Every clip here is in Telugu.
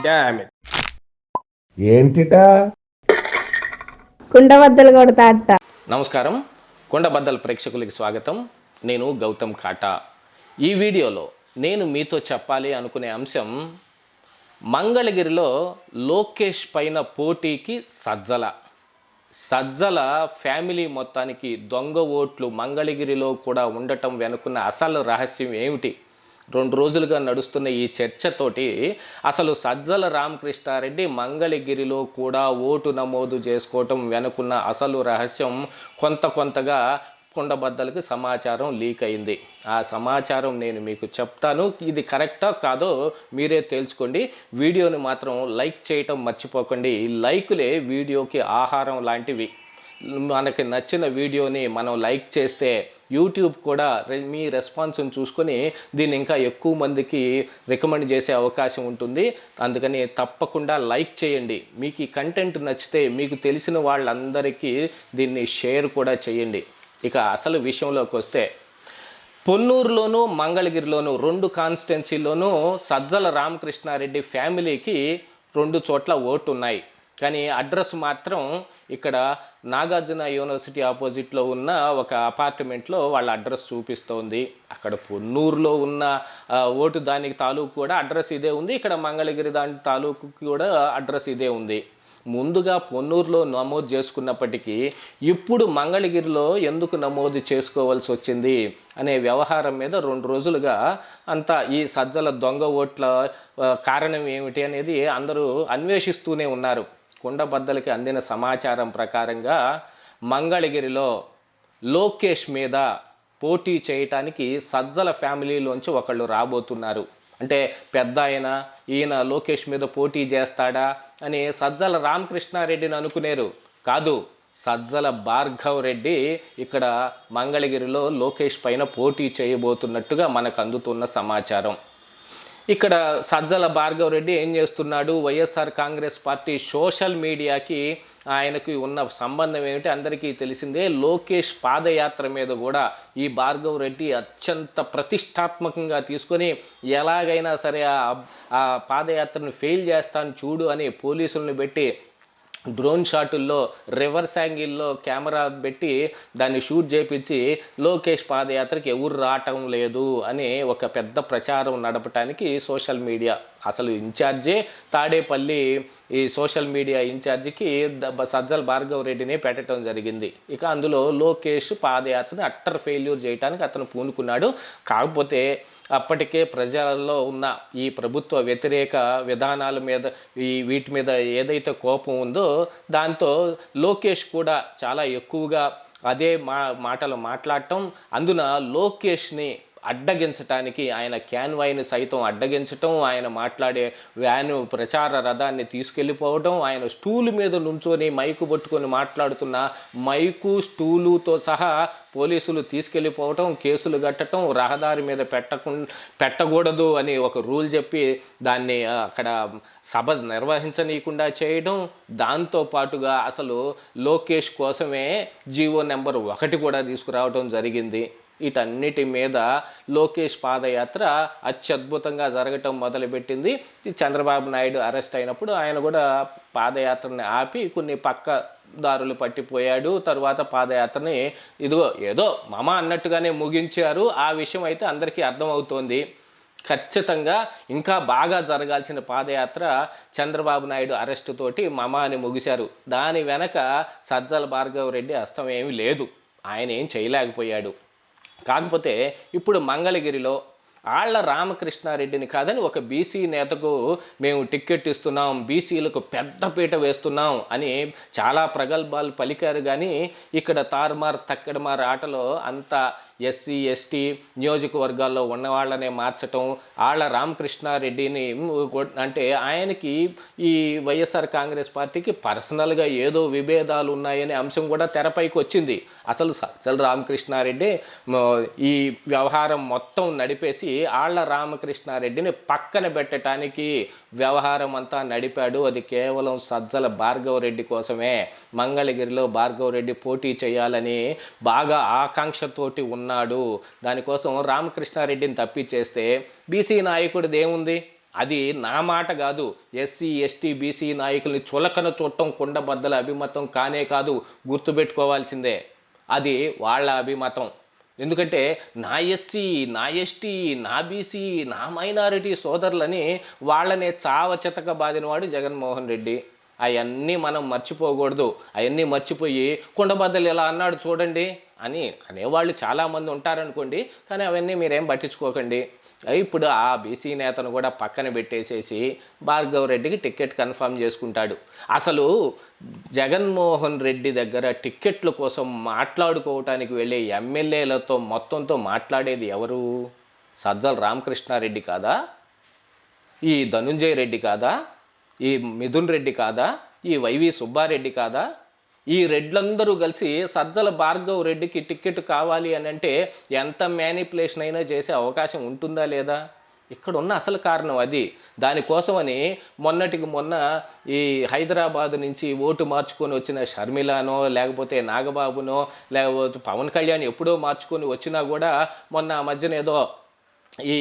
Damn it. ఏంటిటా కుండబద్దలు కొడతా అట్ట. నమస్కారం, కొండబద్దల ప్రేక్షకులకి స్వాగతం. నేను గౌతమ్ కాటా. ఈ వీడియోలో నేను మీతో చెప్పాలి అనుకునే అంశం మంగళగిరిలో లోకేష్ పైన పోటీకి సజ్జల ఫ్యామిలీ మొత్తానికి దొంగ ఓట్లు మంగళగిరిలో కూడా ఉండటం వెనుకున్న అసలు రహస్యం ఏమిటి? 2 రోజులుగా నడుస్తున్న ఈ చర్చతోటి అసలు సజ్జల రామకృష్ణారెడ్డి మంగళగిరిలో కూడా ఓటు నమోదు చేసుకోవటం వెనుకున్న అసలు రహస్యం కొంతగా కుండబద్దలకి సమాచారం లీక్ అయింది. ఆ సమాచారం నేను మీకు చెప్తాను. ఇది కరెక్టా కాదో మీరే తేల్చుకోండి. వీడియోని మాత్రం లైక్ చేయటం మర్చిపోకండి. ఈ లైకులే వీడియోకి ఆహారం లాంటివి. మనకి నచ్చిన వీడియోని మనం లైక్ చేస్తే యూట్యూబ్ కూడా మీ రెస్పాన్స్ని చూసుకొని దీన్ని ఇంకా ఎక్కువ మందికి రికమెండ్ చేసే అవకాశం ఉంటుంది. అందుకని తప్పకుండా లైక్ చేయండి. మీకు ఈ కంటెంట్ నచ్చితే మీకు తెలిసిన వాళ్ళందరికీ దీన్ని షేర్ కూడా చేయండి. ఇక అసలు విషయంలోకి వస్తే, పొన్నూరులోను మంగళగిరిలోను 2 కాన్స్టిట్యున్సీల్లోనూ సజ్జల రామకృష్ణారెడ్డి ఫ్యామిలీకి 2 చోట్ల ఓటు ఉన్నాయి. కానీ అడ్రస్ మాత్రం ఇక్కడ నాగార్జున యూనివర్సిటీ ఆపోజిట్లో ఉన్న ఒక అపార్ట్మెంట్లో వాళ్ళ అడ్రస్ చూపిస్తోంది. అక్కడ పొన్నూరులో ఉన్న ఓటు దానికి తాలూకు కూడా అడ్రస్ ఇదే ఉంది. ఇక్కడ మంగళగిరి దాని తాలూకు కూడా అడ్రస్ ఇదే ఉంది. ముందుగా పొన్నూరులో నమోదు చేసుకున్నప్పటికీ ఇప్పుడు మంగళగిరిలో ఎందుకు నమోదు చేసుకోవాల్సి వచ్చింది అనే వ్యవహారం మీద 2 రోజులుగా అంతా ఈ సజ్జల దొంగ ఓట్ల కారణం ఏమిటి అనేది అందరూ అన్వేషిస్తూనే ఉన్నారు. కుండబద్దలకి అందిన సమాచారం ప్రకారంగా మంగళగిరిలో లోకేష్ మీద పోటీ చేయటానికి సజ్జల ఫ్యామిలీలోంచి ఒకళ్ళు రాబోతున్నారు. అంటే పెద్ద ఈయన లోకేష్ మీద పోటీ చేస్తాడా అని సజ్జల రామకృష్ణారెడ్డిని అనుకునేరు. కాదు, సజ్జల భార్గవ్ రెడ్డి ఇక్కడ మంగళగిరిలో లోకేష్ పైన పోటీ చేయబోతున్నట్టుగా మనకు అందుతున్న సమాచారం. ఇక్కడ సజ్జల భార్గవ్ రెడ్డి ఏం చేస్తున్నాడు? వైఎస్ఆర్ కాంగ్రెస్ పార్టీ సోషల్ మీడియాకి ఆయనకి ఉన్న సంబంధం ఏమిటి అందరికీ తెలిసిందే. లోకేష్ పాదయాత్ర మీద కూడా ఈ భార్గవ్ రెడ్డి అత్యంత ప్రతిష్టాత్మకంగా తీసుకొని ఎలాగైనా సరే ఆ పాదయాత్రను ఫెయిల్ చేస్తాను చూడు అని పోలీసులను పెట్టి డ్రోన్ షాటుల్లో రివర్స్ యాంగిల్లో కెమెరా పెట్టి దాన్ని షూట్ చేయించి లోకేష్ పాదయాత్రకి ఎవరు రావటం లేదు అని ఒక పెద్ద ప్రచారం నడపడానికి సోషల్ మీడియా అసలు ఇన్ఛార్జే తాడేపల్లి ఈ సోషల్ మీడియా ఇన్ఛార్జికి సజ్జల భార్గవ్ రెడ్డిని పెట్టడం జరిగింది. ఇక అందులో లోకేష్ పాదయాత్రని అట్టర్ ఫెయిల్యూర్ చేయడానికి అతను పూనుకున్నాడు. కాకపోతే అప్పటికే ప్రజల్లో ఉన్న ఈ ప్రభుత్వ వ్యతిరేక విధానాల మీద వీటి మీద ఏదైతే కోపం ఉందో దాంతో లోకేష్ కూడా చాలా ఎక్కువగా అదే మాటలు మాట్లాడటం, అందున లోకేష్ని అడ్డగించటానికి ఆయన క్యాన్వాయ్ని సైతం అడ్డగించటం, ఆయన మాట్లాడే వ్యాను ప్రచార రథాన్ని తీసుకెళ్ళిపోవడం, ఆయన స్టూలు మీద నుంచొని మైకు పట్టుకొని మాట్లాడుతున్న మైకు స్టూలుతో సహా పోలీసులు తీసుకెళ్ళిపోవటం, కేసులు కట్టడం, రహదారి మీద పెట్టకూడదు అని ఒక రూల్ చెప్పి దాన్ని అక్కడ సభ నిర్వహించనీయకుండా చేయడం, దాంతోపాటుగా అసలు లోకేష్ కోసమే జీవో నెంబర్ 1 కూడా తీసుకురావడం జరిగింది. వీటన్నిటి మీద లోకేష్ పాదయాత్ర అత్యద్భుతంగా జరగటం మొదలుపెట్టింది. చంద్రబాబు నాయుడు అరెస్ట్ అయినప్పుడు ఆయన కూడా పాదయాత్రని ఆపి కొన్ని పక్క దారులు పట్టిపోయాడు. తర్వాత పాదయాత్రని ఏదో మమ అన్నట్టుగానే ముగించారు. ఆ విషయం అయితే అందరికీ అర్థమవుతోంది. ఖచ్చితంగా ఇంకా బాగా జరగాల్సిన పాదయాత్ర చంద్రబాబు నాయుడు అరెస్టు తోటి మమ అని ముగిశారు. దాని వెనక సజ్జల భార్గవ్ రెడ్డి హస్తం ఏమీ లేదు. ఆయన ఏం చేయలేకపోయాడు. కాకపోతే ఇప్పుడు మంగళగిరిలో ఆళ్ల రామకృష్ణారెడ్డిని కాదని ఒక బీసీ నేతకు మేము టిక్కెట్ ఇస్తున్నాం, బీసీలకు పెద్దపీట వేస్తున్నాం అని చాలా ప్రగల్భాలు పలికారు. కానీ ఇక్కడ తారుమారు తక్కడమారు ఆటలో అంతా ఎస్సీ ఎస్టీ నియోజకవర్గాల్లో ఉన్నవాళ్ళనే మార్చటం, ఆళ్ల రామకృష్ణారెడ్డిని అంటే ఆయనకి ఈ వైఎస్ఆర్ కాంగ్రెస్ పార్టీకి పర్సనల్గా ఏదో విభేదాలు ఉన్నాయనే అంశం కూడా తెరపైకి వచ్చింది. అసలు సజ్జల రామకృష్ణారెడ్డి ఈ వ్యవహారం మొత్తం నడిపేసి ఆళ్ల రామకృష్ణారెడ్డిని పక్కన పెట్టడానికి వ్యవహారం అంతా నడిపాడు. అది కేవలం సజ్జల భార్గవ్ రెడ్డి కోసమే. మంగళగిరిలో భార్గవ్ రెడ్డి పోటీ చేయాలని బాగా ఆకాంక్షతోటి ఉన్నాడు. దానికోసం రామకృష్ణారెడ్డిని తప్పించేస్తే బీసీ నాయకుడిది ఏముంది? అది నా మాట కాదు. ఎస్సీ ఎస్టీ బీసీ నాయకుల్ని చులకన చూడటం కుండబద్దల అభిమతం కానే కాదు, గుర్తుపెట్టుకోవాల్సిందే. అది వాళ్ళ అభిమతం. ఎందుకంటే నా ఎస్సీ, నా ఎస్టీ, నా బీసీ, నా మైనారిటీ సోదరులని వాళ్ళనే చావచితక బాదినవాడు జగన్మోహన్ రెడ్డి. అవన్నీ మనం మర్చిపోకూడదు. అవన్నీ మర్చిపోయి కుండబద్దలు ఇలా అన్నాడు చూడండి అని అనేవాళ్ళు చాలామంది ఉంటారనుకోండి, కానీ అవన్నీ మీరేం పట్టించుకోకండి. ఇప్పుడు ఆ బీసీ నేతను కూడా పక్కన పెట్టేసేసి భార్గవ్ రెడ్డికి టికెట్ కన్ఫర్మ్ చేసుకుంటాడు. అసలు జగన్మోహన్ రెడ్డి దగ్గర టిక్కెట్ల కోసం మాట్లాడుకోవటానికి వెళ్ళే ఎమ్మెల్యేలతో మొత్తంతో మాట్లాడేది ఎవరు? సజ్జల రామకృష్ణారెడ్డి కాదా? ఈ ధనుంజయ రెడ్డి కాదా? ఈ మిథున్ రెడ్డి కాదా? ఈ వైవి సుబ్బారెడ్డి కాదా? ఈ రెడ్లందరూ కలిసి సజ్జల భార్గవ్ రెడ్డికి టికెట్ కావాలి అని అంటే ఎంత మ్యానిపులేషన్ అయినా చేసే అవకాశం ఉంటుందా లేదా? ఇక్కడ ఉన్న అసలు కారణం అది. దానికోసమని మొన్నటికి మొన్న ఈ హైదరాబాద్ నుంచి ఓటు మార్చుకొని వచ్చిన షర్మిలానో లేకపోతే నాగబాబునో లేకపోతే పవన్ కళ్యాణ్ ఎప్పుడో మార్చుకొని వచ్చినా కూడా మొన్న ఆ మధ్యన ఏదో ఈ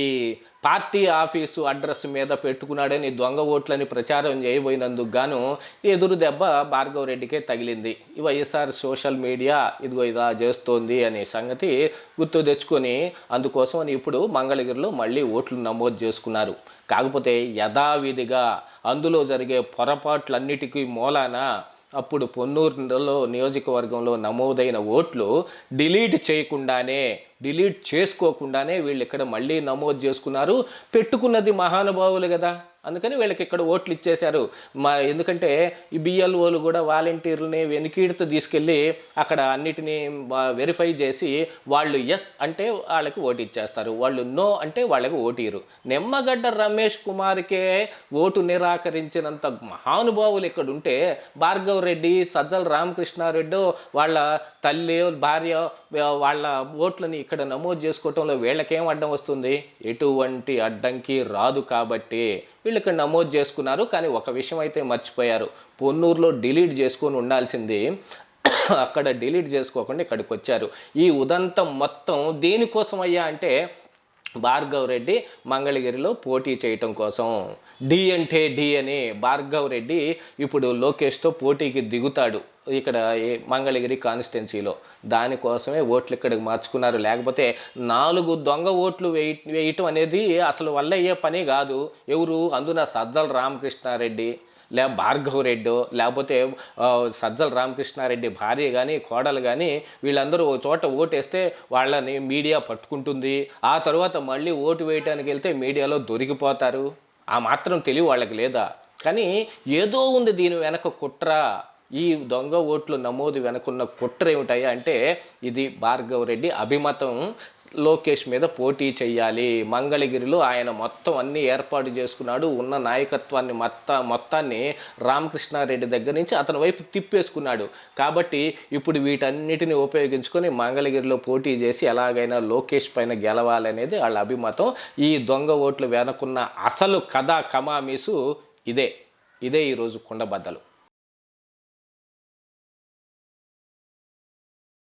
పార్టీ ఆఫీసు అడ్రస్ మీద పెట్టుకున్నాడని దొంగ ఓట్లని ప్రచారం చేయబోయినందుకు గాను ఎదురు దెబ్బ భార్గవ్ రెడ్డికే తగిలింది. ఈ వైఎస్ఆర్ సోషల్ మీడియా ఇదిగో ఇలా చేస్తోంది అనే సంగతి గుర్తు తెచ్చుకొని అందుకోసం అని ఇప్పుడు మంగళగిరిలో మళ్ళీ ఓట్లు నమోదు చేసుకున్నారు. కాకపోతే యథావిధిగా అందులో జరిగే పొరపాట్లన్నిటికీ మూలాన అప్పుడు పొన్నూరులో నియోజకవర్గంలో నమోదైన ఓట్లు డిలీట్ చేసుకోకుండానే వీళ్ళు ఇక్కడ మళ్ళీ నమోదు చేసుకున్నారు. పెట్టుకున్నది మహానుభావులు కదా, అందుకని వీళ్ళకి ఇక్కడ ఓట్లు ఇచ్చేశారు. ఎందుకంటే ఈ బిఎల్ఓలు కూడా వాలంటీర్లని వెనుకీడుతూ తీసుకెళ్ళి అక్కడ అన్నిటినీ వెరిఫై చేసి వాళ్ళు ఎస్ అంటే వాళ్ళకి ఓటు ఇచ్చేస్తారు, వాళ్ళు నో అంటే వాళ్ళకి ఓటు ఇరు. నిమ్మగడ్డ రమేష్ కుమార్కే ఓటు నిరాకరించినంత మహానుభావులు ఇక్కడ ఉంటే భార్గవ్ రెడ్డి, సజ్జల రామకృష్ణారెడ్డి వాళ్ళ తల్లి భార్య వాళ్ళ ఓట్లని ఇక్కడ నమోదు చేసుకోవటంలో వీళ్ళకేం అడ్డం వస్తుంది? ఎటువంటి అడ్డంకి రాదు. కాబట్టి వీళ్ళు ఇక్కడ నమోదు చేసుకున్నారు. కానీ ఒక విషయం అయితే మర్చిపోయారు, పొన్నూరులో డిలీట్ చేసుకొని ఉండాల్సింది అక్కడ డిలీట్ చేసుకోకుండా ఇక్కడికి వచ్చారు. ఈ ఉదంతం మొత్తం దేనికోసం అయ్యా అంటే భార్గవ్ రెడ్డి మంగళగిరిలో పోటీ చేయటం కోసం. డి అంటే డి అని భార్గవ్ రెడ్డి ఇప్పుడు లోకేష్తో పోటీకి దిగుతాడు ఇక్కడ మంగళగిరి కాన్స్టిట్యున్సీలో. దానికోసమే ఓట్లు ఇక్కడికి మార్చుకున్నారు. లేకపోతే 4 దొంగ ఓట్లు వేయటం అనేది అసలు వల్ల అయ్యే పని కాదు. ఎవరు అందున సజ్జల రామకృష్ణారెడ్డి భార్గవ్ రెడ్డి లేకపోతే సజ్జల రామకృష్ణారెడ్డి భార్య కానీ కోడలు కానీ వీళ్ళందరూ ఒక చోట ఓటేస్తే వాళ్ళని మీడియా పట్టుకుంటుంది. ఆ తర్వాత మళ్ళీ ఓటు వేయటానికి వెళ్తే మీడియాలో దొరికిపోతారు. ఆ మాత్రం తెలివి వాళ్ళకి లేదా? కానీ ఏదో ఉంది దీని వెనక కుట్ర. ఈ దొంగ ఓట్లు నమోదు వెనుకున్న కుట్ర ఏమిటాయా అంటే ఇది భార్గవ్ రెడ్డి అభిమతం లోకేష్ మీద పోటీ చేయాలి. మంగళగిరిలో ఆయన మొత్తం అన్నీ ఏర్పాటు చేసుకున్నాడు. ఉన్న నాయకత్వాన్ని మొత్తాన్ని రామకృష్ణారెడ్డి దగ్గర నుంచి అతని వైపు తిప్పేసుకున్నాడు. కాబట్టి ఇప్పుడు వీటన్నిటిని ఉపయోగించుకొని మంగళగిరిలో పోటీ చేసి ఎలాగైనా లోకేష్ పైన గెలవాలనేది వాళ్ళ అభిమతం. ఈ దొంగ ఓట్లు వెనుకున్న అసలు కథా కమామీసు ఇదే ఈరోజు కుండబద్దలు.